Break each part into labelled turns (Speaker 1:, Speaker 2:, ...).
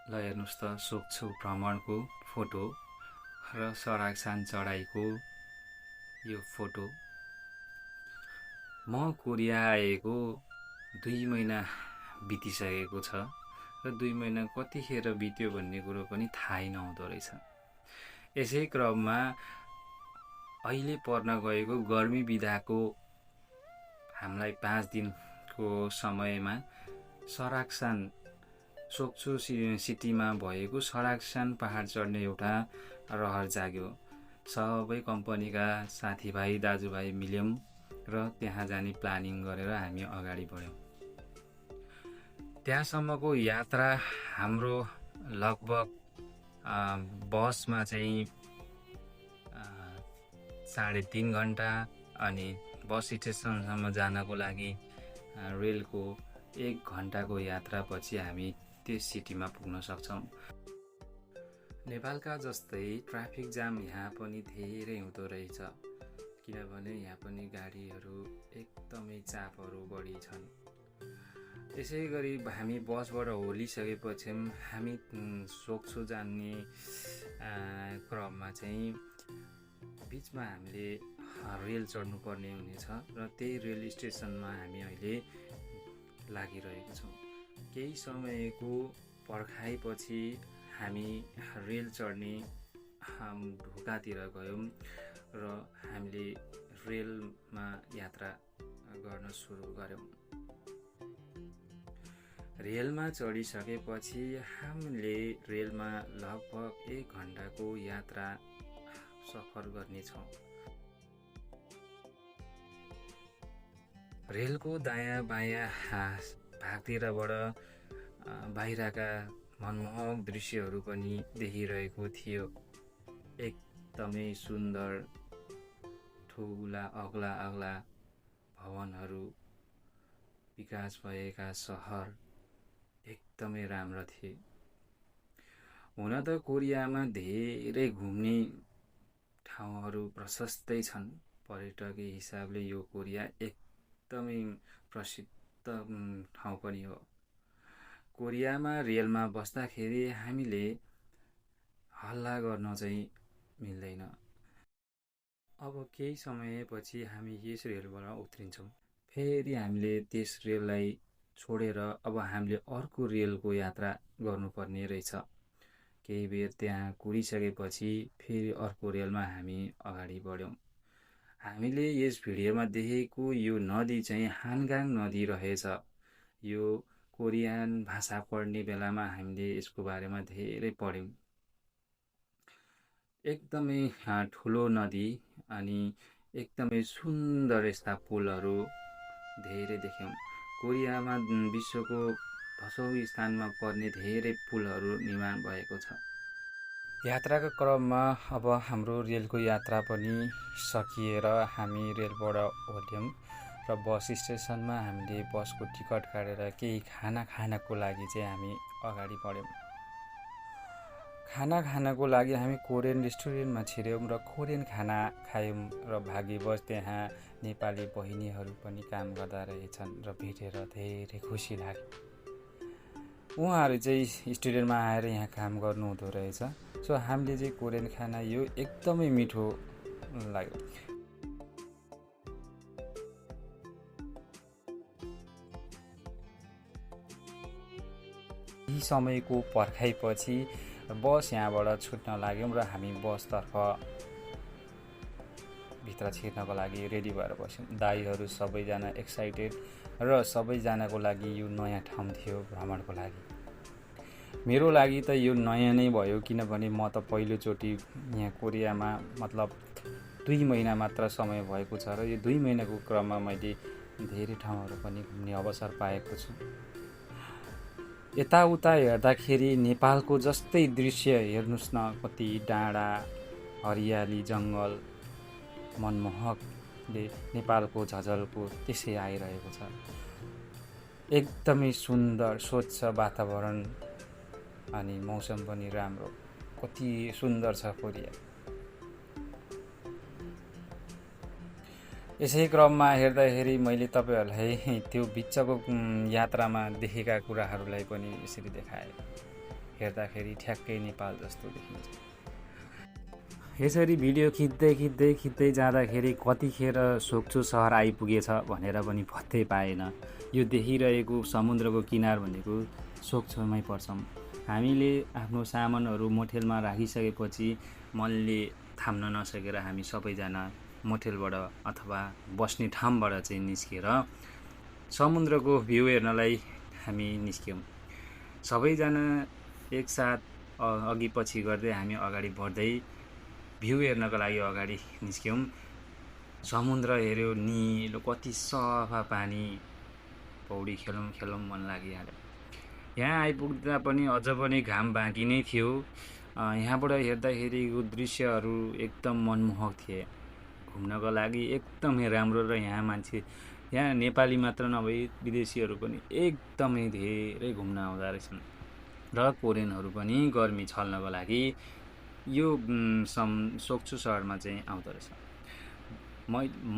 Speaker 1: ल हेर्नुहोस् त सोक्छु भ्रमणको फोटो र सराकसान चढाइको यो फोटो। म कोरिया आएको 2 महिना बितिसकेको छ र 2 महिना कतिखेर बित्यो भन्ने कुरो पनि थाहै नहुँदो रहेछ। यसै क्रममा अहिले पर्न गएको गर्मी बिदाको हामीलाई 5 दिनको समयमा सराकसान सोक्छु सिटीमा भएको सराकसान पहाड चढ्ने एउटा रहर जाग्यो। सबै कम्पनीका साथीभाइ दाजुभाइ मिल्यौँ र त्यहाँ जाने प्लानिङ गरेर हामी अगाडि बढ्यौँ। त्यहाँसम्मको यात्रा हाम्रो लगभग बसमा चाहिँ 3.5 घन्टा अनि बस स्टेसनसम्म जानको लागि रेलको 1 घन्टाको यात्रापछि हामी त्यस सिटीमा पुग्न सक्छौँ। नेपालका जस्तै ट्राफिक जाम यहाँ पनि धेरै हुँदो रहेछ, किनभने यहाँ पनि गाडीहरू एकदमै चापहरू बढी छन्। यसै गरी हामी बसबाट होलिसकेपछि हामी सोक्छु जाने क्रममा चाहिँ बिचमा हामीले रेल चढ्नुपर्ने हुनेछ र त्यही रेल स्टेसनमा हामी अहिले लागिरहेको छौँ। केही समयको पर्खाइपछि हामी रेल चढ्ने ढोकातिर गयौँ र हामीले रेलमा यात्रा गर्न सुरु गऱ्यौँ। रेलमा चढिसकेपछि हामीले रेलमा लगभग 1 घन्टाको यात्रा सफर गर्नेछौँ। रेलको दायाँ बायाँ भागतिरबाट बाहिरका मनमोहक दृश्यहरू पनि देखिरहेको थियो। एकदमै सुन्दर ठुला अग्ला अग्ला भवनहरू, विकास भएका सहर एकदमै राम्रो थिए। हुन त कोरियामा धेरै घुम्ने ठाउँहरू प्रशस्तै छन्। पर्यटकीय हिसाबले यो कोरिया एकदमै प्रसिद्ध ठाउँ पनि हो। कोरियामा रेलमा बस्दाखेरि हामीले हल्ला गर्न चाहिँ मिल्दैन। अब केही समयपछि हामी यस रेलबाट उत्रिन्छौँ। फेरि हामीले त्यस रेललाई छोडेर अब हामीले अर्को रेलको यात्रा गर्नुपर्ने रहेछ। केही बेर त्यहाँ कुरिसकेपछि फेरि अर्को रेलमा हामी अगाडि बढ्यौँ। हामीले यस भिडियोमा देखेको यो नदी चाहिँ हानगाङ नदी रहेछ। यो कोरियन भाषा पढ्ने बेलामा हामीले यसको बारेमा धेरै पढ्यौँ। एकदमै ठुलो नदी अनि एकदमै सुन्दर यस्ता पुलहरू धेरै देख्यौँ। कोरियामा विश्वको 10औं स्थानमा पर्ने धेरै पुलहरू निर्माण भएको छ। यात्राको क्रममा अब हाम्रो रेलको यात्रा पनि सकिएर हामी रेलबाट ओर्ल्यौँ र बस स्टेसनमा हामीले बसको टिकट काटेर केही खाना खानको लागि चाहिँ हामी अगाडि बढ्यौँ। खाना खानको लागि हामी कोरियन रेस्टुरेन्टमा छिर्यौँ र कोरियन खाना खायौँ र भाग्यवश त्यहाँ नेपाली बहिनीहरू पनि काम गर्दा रहेछन् र भेटेर धेरै खुसी लाग्यो। उहाँहरू चाहिँ स्टुडियोमा आएर यहाँ काम गर्नुहुँदो रहेछ। सो हामीले चाहिँ कोरियन खाना यो एकदमै मिठो लाग्यो। यी समयको पर्खाइपछि बस यहाँबाट छुट्न लाग्यौँ र हामी बसतर्फ भित्र छिर्नको लागि रेडी भएर बस्यौँ। दाइहरू सबैजना एक्साइटेड र सबैजनाको लागि यो नयाँ ठाउँ थियो भ्रमणको लागि। मेरो लागि त यो नयाँ नै भयो, किनभने म त पहिलोचोटि यहाँ कोरियामा मतलब 2 महिना मात्र समय भएको छ र यो 2 महिनाको क्रममा मैले धेरै ठाउँहरू पनि घुम्ने अवसर पाएको छु। यताउता हेर्दाखेरि नेपालको जस्तै दृश्य हेर्नुहोस् न, कति डाँडा, हरियाली, जङ्गल, मनमोहकले नेपालको झझल्को त्यसै आइरहेको छ। एकदमै सुन्दर स्वच्छ वातावरण अनि मौसम पनि राम्रो, कति सुन्दर छ कोरिया। यसै क्रममा हेर्दाखेरि मैले तपाईँहरूलाई त्यो बिचको यात्रामा देखेका कुराहरूलाई पनि यसरी देखाएँ। हेर्दाखेरि ठ्याक्कै नेपाल जस्तो देखिन्छ। यसरी भिडियो खिच्दै जाँदाखेरि कतिखेर सोक्चु सहर आइपुगेछ भनेर पनि पत्तै पाएन। यो देखिरहेको समुद्रको किनार भनेको सोक्चुमै पर्छौँ। हामीले आफ्नो सामानहरू मोटेलमा राखिसकेपछि मनले थाम्न नसकेर हामी सबैजना मोटेलबाट अथवा बस्ने ठाउँबाट चाहिँ निस्केर समुद्रको भ्यू हेर्नलाई हामी निस्क्यौँ। सबैजना एकसाथ अघि पछि गर्दै हामी अगाडि बढ्दै भ्यू हेर्नको लागि अगाडि निस्क्यौँ। समुद्र हेऱ्यो, निलो, कति सफा पानी, पौडी खेलौँ मन लागिहाल्यो। यहाँ आइपुग्दा पनि अझ पनि घाम बाँकी नै थियो। यहाँबाट हेर्दाखेरिको दृश्यहरू एकदम मनमोहक थिए। घुम्नको लागि एकदमै राम्रो र यहाँ नेपाली मात्र नभई विदेशीहरू पनि एकदमै धेरै घुम्न आउँदा रहेछन् र कोरियनहरू पनि गर्मी छल्नको लागि यो सोक्चु सहरमा चाहिँ आउँदो रहेछ।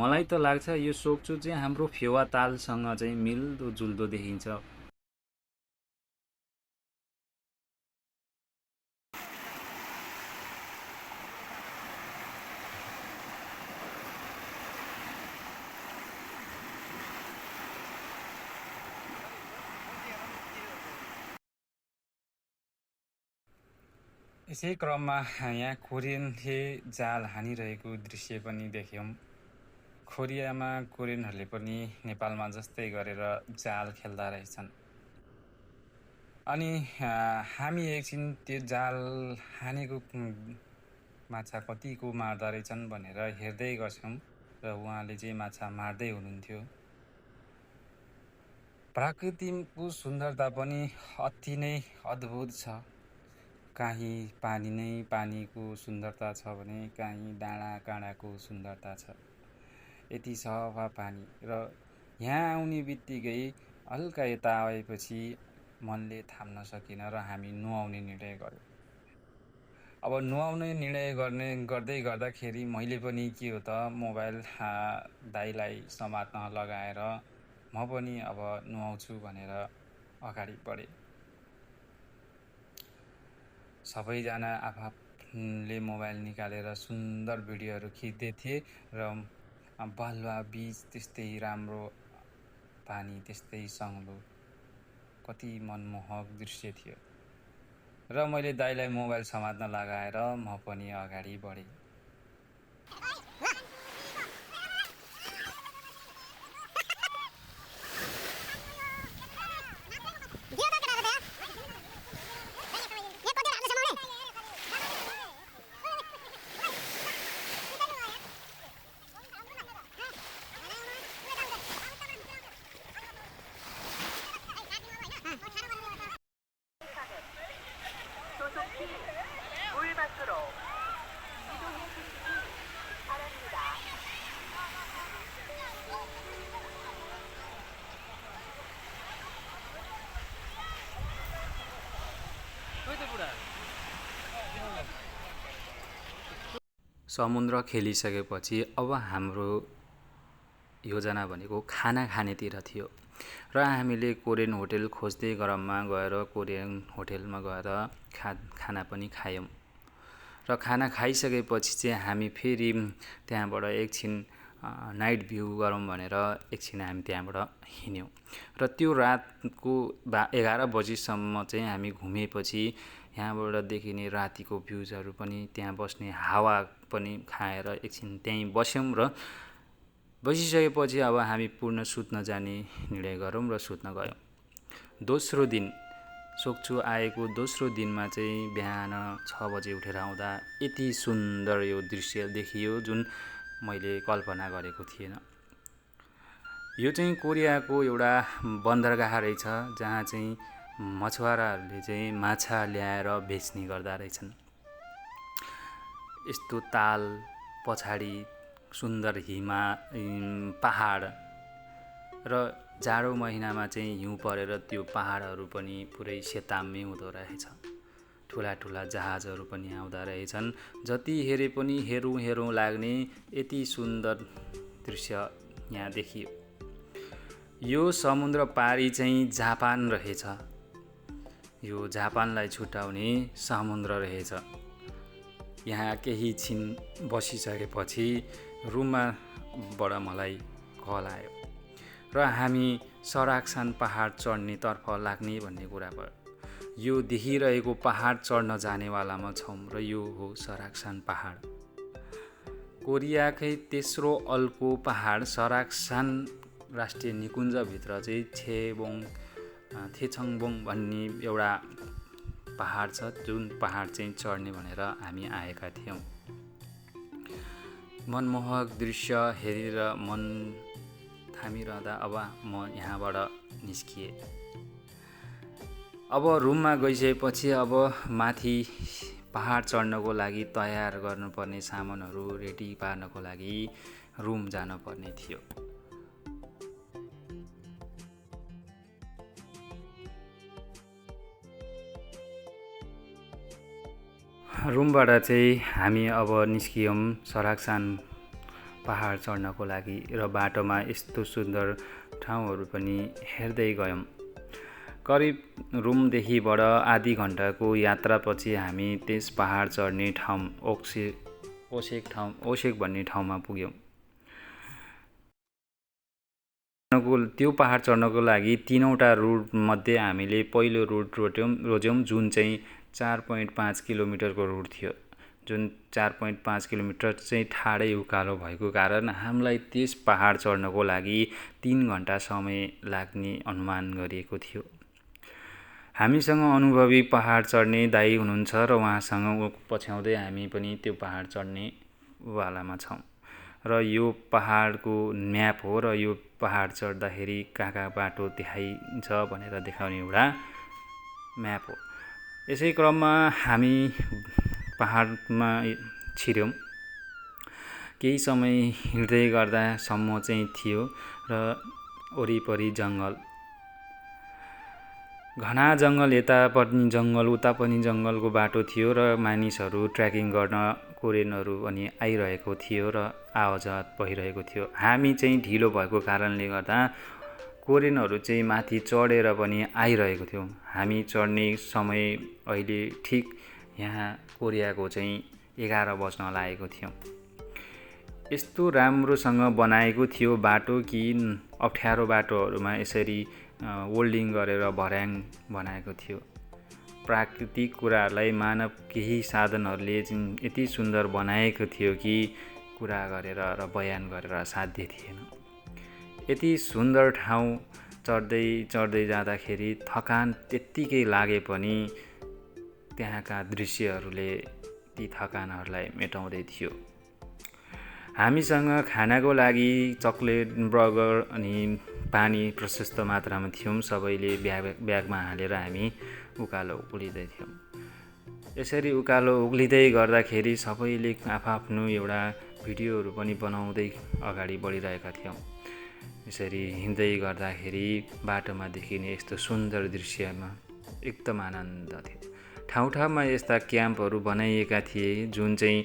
Speaker 1: मलाई त लाग्छ यो सोक्चु चाहिँ हाम्रो फेवा तालसँग चाहिँ मिल्दोजुल्दो देखिन्छ। यसै क्रममा यहाँ कोरियनले जाल हानिरहेको दृश्य पनि देख्यौँ। कोरियामा कोरियनहरूले पनि नेपालमा जस्तै गरेर जाल खेल्दा रहेछन्। अनि हामी एकछिन त्यो जाल हानेको माछा कतिको मार्दा रहेछन् भनेर हेर्दै गर्छौँ र उहाँले चाहिँ माछा मार्दै हुनुहुन्थ्यो। प्राकृतिकको सुन्दरता पनि अति नै अद्भुत छ। काहीँ पानी नै पानीको सुन्दरता छ भने काहीँ डाँडा काँडाको सुन्दरता छ। यति सफा पानी र यहाँ आउने बित्तिकै हल्का यता आएपछि मनले थाम्न सकेन र हामी नुहाउने निर्णय गर्यौँ। अब नुहाउने निर्णय गर्दै गर्दाखेरि मैले पनि के हो त मोबाइल दाइलाई समात्न लगाएर म पनि अब नुहाउँछु भनेर अगाडि बढेँ। सबैजना आफूले मोबाइल निकालेर सुन्दर भिडियोहरू खिच्दै थिए र बालुवा बीच त्यस्तै राम्रो पानी, त्यस्तै सङ्लो, कति मनमोहक दृश्य थियो र मैले दाइलाई मोबाइल समात्न लगाएर म पनि अगाडि बढेँ। समुद्र खेलिसकेपछि अब हाम्रो योजना भनेको खाना खानेतिर थियो र हामीले कोरियन होटेल खोज्दै क्रममा गएर कोरियन होटेलमा गएर खाना पनि खायौँ र खाना खाइसकेपछि चाहिँ हामी फेरि त्यहाँबाट एकछिन नाइट भ्यू गरौँ भनेर एकछिन हामी त्यहाँबाट हिँड्यौँ र त्यो रातको 11 बजीसम्म चाहिँ हामी घुमेपछि यहाँबाट देखिने रातिको भ्यूजहरू पनि, त्यहाँ बस्ने हावा पनि खाएर एकछिन त्यहीँ बस्यौँ र बसिसकेपछि अब हामी पूर्ण सुत्न जाने निर्णय गरौँ र सुत्न गयौँ। दोस्रो दिन सोक्चु आएको दोस्रो दिनमा चाहिँ बिहान 6 बजे उठेर आउँदा यति सुन्दर यो दृश्य देखियो जुन मैले कल्पना गरेको थिएन। यो चाहिँ कोरियाको एउटा बन्दरगाह रहेछ जहाँ चाहिँ मछुवाराहरूले चाहिँ माछा ल्याएर बेच्ने गर्दा रहेछन्। यस्तो ताल पछाडि सुन्दर पहाड र जाडो महिनामा चाहिँ हिउँ परेर त्यो पहाडहरू पनि पुरै सेताम्मै हुँदो रहेछ। ठुला ठुला जहाजहरू पनि आउँदा रहेछन्। जति हेरे पनि हेरौँ लाग्ने यति सुन्दर दृश्य यहाँ देखियो। यो समुद्र पारी चाहिँ जापान रहेछ। यो जापानलाई छुट्याउने समुद्र रहेछ। यहाँ केही छिन बसिसकेपछि रुमबाट मलाई कल आयो र हामी सराक्सान पहाड चढ्नेतर्फ लाग्ने भन्ने कुरा भयो। यो देखिरहेको पहाड चढ्न जानेवालामा छौँ र यो हो सराक्सान पहाड। कोरियाकै तेस्रो अल्को पहाड सराक्सान राष्ट्रिय निकुञ्जभित्र चाहिँ छेचङबोङ भन्ने एउटा पहाड छ, जुन पहाड चाहिँ चढ्ने भनेर हामी आएका थियौँ। मनमोहक दृश्य हेरेर मन थामिरहँदा अब म यहाँबाट निस्किएँ। अब रुममा गइसकेपछि अब माथि पहाड चढ्नको लागि तयार गर्नुपर्ने सामानहरू रेडी पार्नको लागि रुम जानुपर्ने थियो। रुमबाट चाहिँ हामी अब निस्कियौँ सराक्सान पहाड चढ्नको लागि र बाटोमा यस्तो सुन्दर ठाउँहरू पनि हेर्दै गयौँ। करिब रुमदेखिबाट आधी घन्टाको यात्रापछि हामी त्यस पहाड चढ्ने ठाउँ ओसेक भन्ने ठाउँमा पुग्यौँ। त्यो पहाड चढ्नको लागि 3वटा रुटमध्ये हामीले पहिलो रुट रोज्यौँ, जुन चाहिँ 4.5 किलोमिटरको रुट थियो। जुन 4.5 किलोमिटर चाहिँ ठाडै उकालो भएको कारण हामीलाई त्यस पहाड चढ्नको लागि 3 घन्टा समय लाग्ने अनुमान गरिएको थियो। हामीसँग अनुभवी पहाड चढ्ने दाइ हुनुहुन्छ र उहाँसँग पछ्याउँदै हामी पनि त्यो पहाड चढ्ने वालामा छौँ। र यो पहाडको म्याप हो र यो पहाड चढ्दाखेरि कहाँ बाटो देखाइन्छ भनेर देखाउने एउटा म्याप हो। यसै क्रममा हामी पहाडमा छिर्यौँ। केही समय हिँड्दै गर्दासम्म चाहिँ थियो र वरिपरि जङ्गल, घना जङ्गल, यता पनि जङ्गल उता पनि जङ्गलको बाटो थियो र मानिसहरू ट्रेकिङ गर्न कोरियनहरू पनि आइरहेको थियो र आवाजात भइरहेको थियो। हामी चाहिँ ढिलो भएको कारणले गर्दा कोरियनहरू चाहिँ माथि चढेर पनि आइरहेको थियो। हामी चढ्ने समय अहिले ठिक यहाँ कोरियाको चाहिँ 11 बज्न लागेको थियो। यस्तो राम्रोसँग बनाएको थियो बाटो कि अप्ठ्यारो बाटोहरूमा यसरी वेल्डिङ गरेर भर्याङ बनाएको थियो। प्राकृतिक कुराहरूलाई मानव केही साधनहरूले यति सुन्दर बनाएको थियो कि कुरा गरेर र बयान गरेर साध्य थिएन। यति सुन्दर ठाउँ चढ्दै जाँदाखेरि थकान त्यत्तिकै लागे पनि त्यहाँका दृश्यहरूले ती थकानहरूलाई मेटाउँदै थियो। हामीसँग खानाको लागि चकलेट, बर्गर अनि पानी प्रशस्त मात्रामा थियौँ। सबैले ब्यागमा हालेर हामी उकालो उक्लिँदै थियौँ। यसरी उकालो उक्लिँदै गर्दाखेरि सबैले आफ्नो एउटा भिडियोहरू पनि बनाउँदै अगाडि बढिरहेका थियौँ। यसरी हिँड्दै गर्दाखेरि बाटोमा देखिने यस्तो सुन्दर दृश्यमा एकदम आनन्द थियो। ठाउँ ठाउँमा यस्ता क्याम्पहरू बनाइएका थिए जुन चाहिँ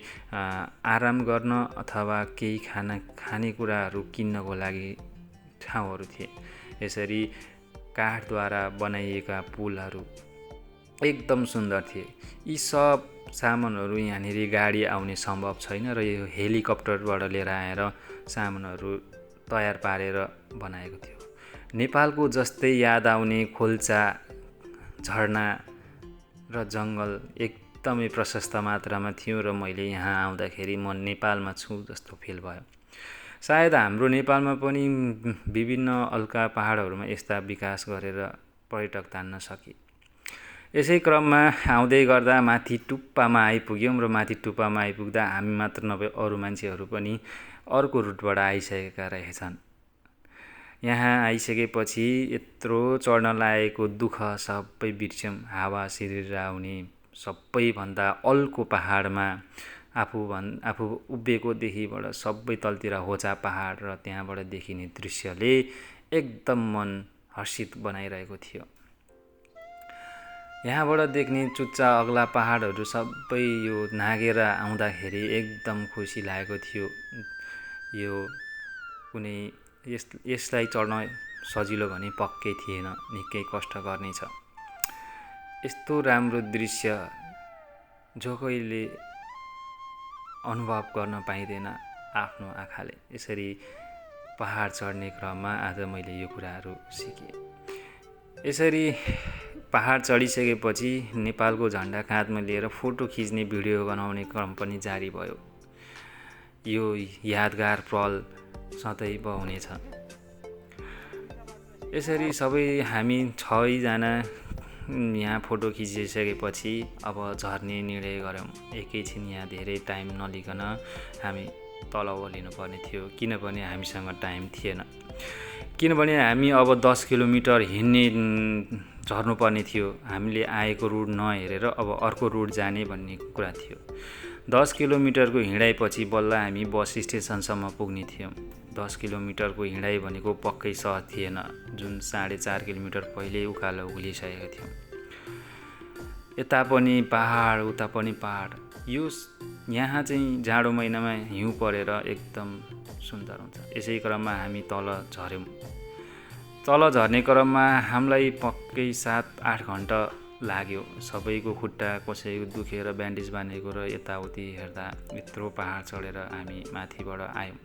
Speaker 1: आराम गर्न अथवा केही खानेकुराहरू किन्नको लागि ठाउँहरू थिए। यसरी काठद्वारा बनाइएका पुलहरू एकदम सुन्दर थिए। यी सब सामानहरू यहाँनिर गाडी आउने सम्भव छैन र यो हेलिकप्टरबाट लिएर आएर सामानहरू तयार पारेर बनाएको थियो। नेपालको जस्तै याद आउने खोल्चा, झरना र जङ्गल एकदमै प्रशस्त मात्रामा थियो र मैले यहाँ आउँदाखेरि म नेपालमा छु जस्तो फिल भयो। सायद हाम्रो नेपालमा पनि विभिन्न अल्का पहाडहरूमा यस्ता विकास गरेर पर्यटक तान्न सके। यसै क्रममा आउँदै गर्दा माथि टुप्पामा आइपुग्यौँ र माथि टुप्पामा आइपुग्दा हामी मात्र नभए अरू मान्छेहरू पनि अर्को रुटबाट आइसकेका रहेछन्। यहाँ आइसकेपछि यत्रो चढ्न लागेको दुःख सबै बिर्स्यौँ। हावा सिरेर आउने सबैभन्दा अल्को पहाडमा आफू उभिएकोदेखिबाट सबै तलतिर होचा पहाड र त्यहाँबाट देखिने दृश्यले एकदम मन हर्षित बनाइरहेको थियो। यहाँबाट देख्ने चुच्चा अग्ला पहाडहरू सबै यो नागेर आउँदाखेरि एकदम खुसी लागेको थियो। यो कुनै यसलाई चढ्न सजिलो भने पक्कै थिएन, निकै कष्ट गर्नेछ। यस्तो राम्रो दृश्य जो कोहीले अनुभव गर्न पाइँदैन आफ्नो आँखाले। यसरी पहाड चढ्ने क्रममा आज मैले यो कुराहरू सिकेँ। यसरी पहाड चढिसकेपछि नेपालको झन्डा काँधमा लिएर फोटो खिच्ने भिडियो बनाउने क्रम पनि जारी भयो। यो यादगार पल सदैव हुनेछ। यसरी सबै हामी 6 जना यहाँ फोटो खिचिसकेपछि अब झर्ने निर्णय गऱ्यौँ। एकैछिन यहाँ धेरै टाइम नलिकन हामी तल ओर्लिनु पर्ने थियो, किनभने हामीसँग टाइम थिएन। किनभने हामी अब 10 किलोमिटर हिँड्ने झर्नुपर्ने थियो। हामीले आएको रुट नहेरेर अब अर्को रुट जाने भन्ने कुरा थियो। 10 किलोमिटरको हिँडाइपछि बल्ल हामी बस स्टेसनसम्म पुग्ने थियौँ। 10 किलोमिटरको हिँडाइ भनेको पक्कै सहज थिएन, जुन 4.5 किलोमिटर पहिल्यै उकालो उलिसकेका थियौँ। यता पनि पहाड उता पनि पहाड। यहाँ चाहिँ जाडो महिनामा हिउँ परेर एकदम सुन्दर हुन्छ। यसै क्रममा हामी तल झऱ्यौँ। तल झर्ने क्रममा हामीलाई पक्कै 7-8 घन्टा लाग्यो। सबैको खुट्टा कसैको दुखेर ब्यान्डेज बाँधेको र यताउति हेर्दा यत्रो पहाड चढेर हामी माथिबाट आयौँ।